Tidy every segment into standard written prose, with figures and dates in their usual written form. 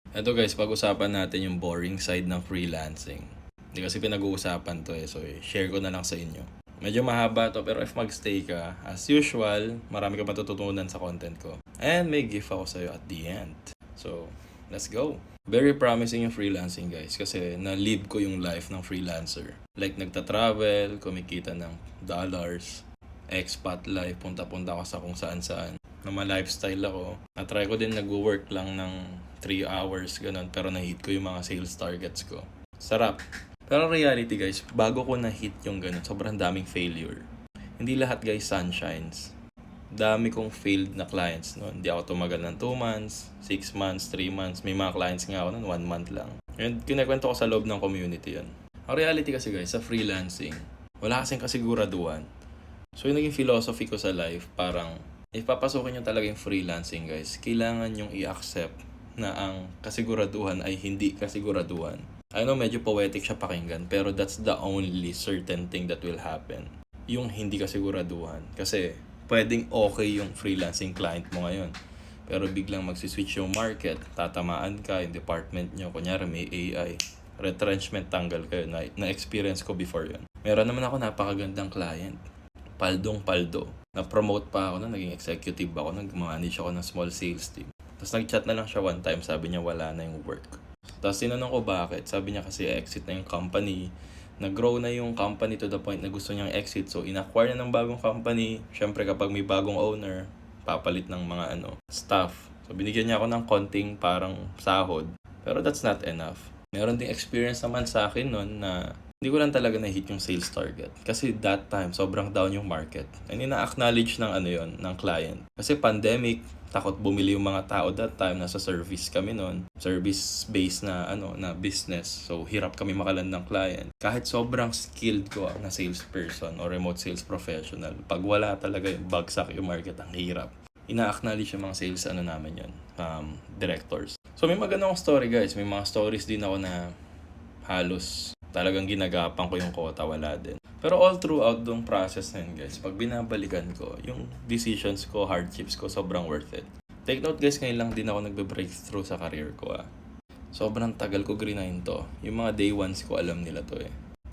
Eto guys, pag-usapan natin yung boring side ng freelancing. Hindi kasi pinag-uusapan to so share ko na lang sa inyo. Medyo mahaba to pero if magstay ka, as usual, marami ka matututunan sa content ko. And may gift ako sa'yo at the end. So, let's go! Very promising yung freelancing guys kasi na-live ko yung life ng freelancer. Like nagta-travel, kumikita ng dollars, expat life, punta-punta ako sa kung saan-saan. Na ma-lifestyle ako. Na-try ko din nag-work lang ng 3 hours, ganun. Pero na-hit ko yung mga sales targets ko. Sarap. Pero reality guys, bago ko na-hit yung ganun, sobrang daming failure. Hindi lahat guys sunshines. Dami kong failed na clients noon. Hindi ako tumagal ng 2 months, 6 months, 3 months. May mga clients nga ako noon, 1 month lang. And kinakwento ko sa loob ng community yan. Ang reality kasi guys, sa freelancing, wala kasing kasiguraduhan. So yung naging philosophy ko sa life, parang if papasukin nyo talaga yung freelancing guys, kailangan yung i-accept na ang kasiguraduhan ay hindi kasiguraduhan. I know medyo poetic siya pakinggan, pero that's the only certain thing that will happen. Yung hindi kasiguraduhan. Kasi pwedeng okay yung freelancing client mo ngayon. Pero biglang magsiswitch yung market, tatamaan ka, yung department nyo, kunyari may AI, retrenchment, tanggal kayo. Na-experience ko before yun. Meron naman ako napakagandang client. Paldong-paldo. Na-promote pa ako na, naging executive ako, nag-manage ako ng small sales team. Tapos nag-chat na lang siya one time, sabi niya wala na yung work. Tapos tinanong ko bakit, sabi niya kasi exit na yung company, nag-grow na yung company to the point na gusto niyang exit. So, in-acquire na ng bagong company. Siyempre, kapag may bagong owner, papalit ng mga staff. So, binigyan niya ako ng konting parang sahod. Pero that's not enough. Meron ding experience naman sa akin noon na hindi ko lang talaga na-hit yung sales target. Kasi that time, sobrang down yung market. And ina-acknowledge ng ng client. Kasi pandemic, takot bumili yung mga tao that time. Nasa service kami noon. Service-based na business. So, hirap kami makalan ng client. Kahit sobrang skilled ko na salesperson o remote sales professional, pag wala talaga yung bagsak yung market, ang hirap. Ina-acknowledge yung mga sales namin yun, directors. So, may magandang story guys. May mga stories din ako na halos talagang ginagapan ko yung quota, wala din. Pero all throughout dong process na yun guys, pag binabalikan ko, yung decisions ko, hardships ko, sobrang worth it. Take note guys, ngayon lang din ako nagbe-breakthrough sa career ko Sobrang tagal ko grind to. Yung mga day ones ko, alam nila to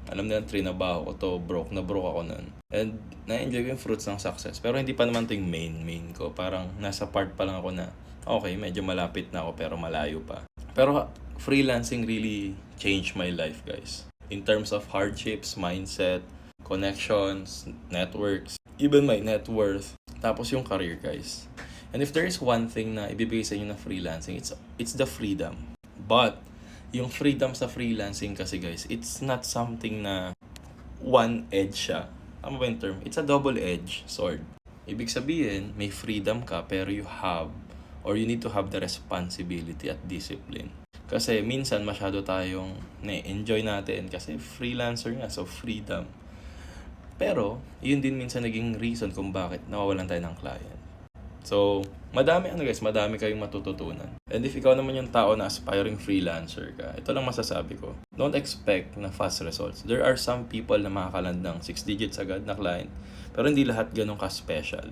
Alam nila trinabaho ko to, broke ako nun. And na-enjoy ko yung fruits ng success. Pero hindi pa naman to yung main ko. Parang nasa part pa lang ako na, okay, medyo malapit na ako pero malayo pa. Pero freelancing really changed my life guys. In terms of hardships, mindset, connections, networks, even my net worth, tapos yung career guys. And if there is one thing na ibibigay sa inyo na freelancing, it's the freedom. But yung freedom sa freelancing kasi guys, it's not something na one edge siya. Tama ba yung term? It's a double-edged sword. Ibig sabihin, may freedom ka pero you need to have the responsibility at discipline. Kasi minsan masyado tayong na-enjoy natin kasi freelancer nga, so freedom. Pero, yun din minsan naging reason kung bakit nawawalan tayo ng client. So, madami kayong matututunan. And if ikaw naman yung tao na aspiring freelancer ka, ito lang masasabi ko. Don't expect na fast results. There are some people na makakaland ng 6 digits agad na client, pero hindi lahat ganun ka-special.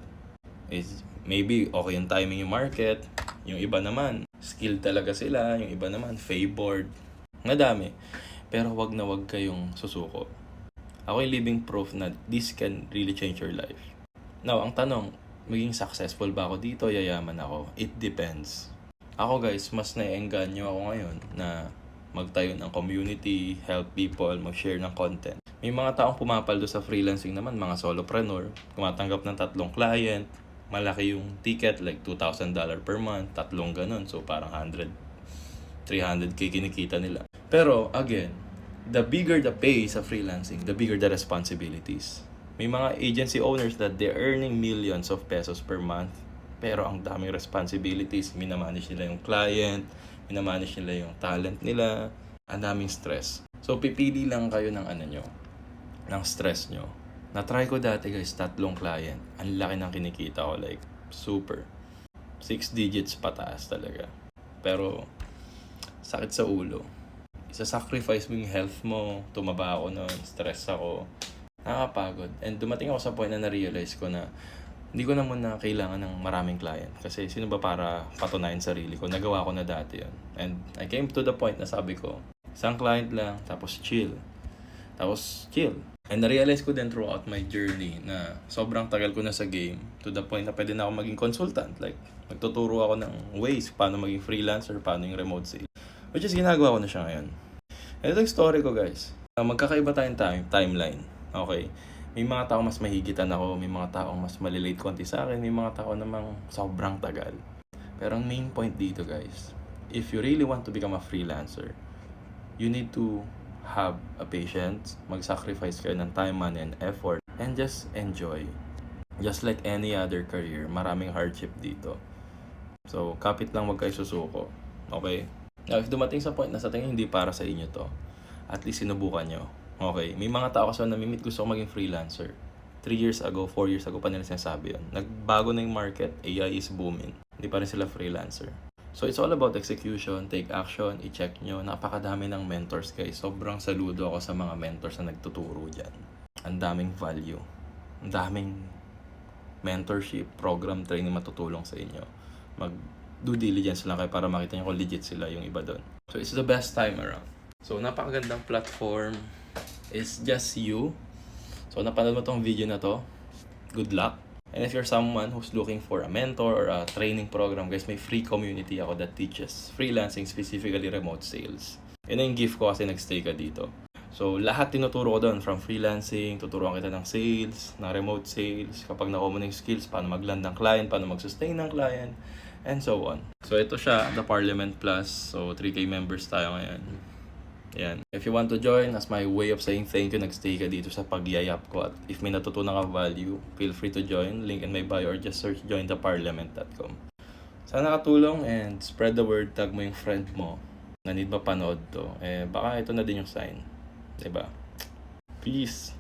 Maybe okay yung timing yung market, yung iba naman skilled talaga sila, yung iba naman favored. Madami. Pero wag na wag kayong susuko. Ako yung living proof na this can really change your life. Now, ang tanong, maging successful ba ako dito, yayaman ako? It depends. Ako guys, mas naiengganyo ako ngayon na magtayo ng community, help people, mag-share ng content. May mga taong pumapaldo sa freelancing naman, mga solopreneur, tumatanggap ng 3 client, malaki yung ticket, like $2,000 per month, 3 ganun. So, parang 300k kinikita nila. Pero, again, the bigger the pay sa freelancing, the bigger the responsibilities. May mga agency owners that they're earning millions of pesos per month, pero ang daming responsibilities. Minamanage nila yung client, minamanage nila yung talent nila, ang daming stress. So, pipili lang kayo ng ng stress nyo. Na-try ko dati guys, 3 client. Ang laki ng kinikita ko, like, super. 6 digits pataas talaga. Pero, sakit sa ulo. Isa-sacrifice mo yung health mo. Tumaba ako noon, stress ako. Nakakapagod. And dumating ako sa point na na-realize ko na hindi ko na muna kailangan ng maraming client. Kasi sino ba para patunayan sarili ko? Nagawa ko na dati yun. And I came to the point na sabi ko, isang client lang, tapos chill. And na-realize ko din throughout my journey na sobrang tagal ko na sa game to the point na pwede na ako maging consultant. Like, magtuturo ako ng ways paano maging freelancer, paano yung remote sale. Which is ginagawa ko na siya ngayon. And ito yung story ko, guys. Magkakaiba tayong timeline. Okay? May mga tao mas mahigitan ako, may mga taong mas malilate konti sa akin, may mga tao namang sobrang tagal. Pero ang main point dito, guys, if you really want to become a freelancer, you need to have a patience, mag-sacrifice kayo ng time, money, and effort, and just enjoy. Just like any other career, maraming hardship dito. So, kapit lang wag kayo susuko. Okay? Now, if dumating sa point na sa tingin hindi para sa inyo to, at least sinubukan nyo. Okay? May mga tao kasi na namimit gusto ko maging freelancer. 3 years ago, 4 years ago pa nila sinasabi yun. Nagbago na yung market, AI is booming. Hindi pa rin sila freelancer. So, it's all about execution, take action, i-check nyo. Napakadami ng mentors, guys. Sobrang saludo ako sa mga mentors na nagtuturo dyan. Ang daming value. Ang daming mentorship, program, training matutulong sa inyo. Mag-due diligence lang kayo para makita nyo kung legit sila yung iba doon. So, it's the best time around. So, napakagandang platform. It's just you. So, napanood mo tong video na to. Good luck. And if you're someone who's looking for a mentor or a training program, guys, may free community ako that teaches freelancing, specifically remote sales. Yun yung gift ko kasi nagstay ka dito. So, lahat tinuturo ko doon, from freelancing, tuturuan kita ng sales, ng remote sales, kapag nakuha mo ng skills, paano mag-land ng client, paano mag-sustain ng client, and so on. So, ito siya, the Parliament Plus. So, 3K members tayo ngayon. Yan. If you want to join, as my way of saying thank you, nagstay ka dito sa pagyayap ko. At if may natutunan ka value, feel free to join. Link in my bio or just search jointheparliament.com. Sana nakatulong and spread the word. Tag mo yung friend mo na need mapanood to. Baka ito na din yung sign. Diba? Peace!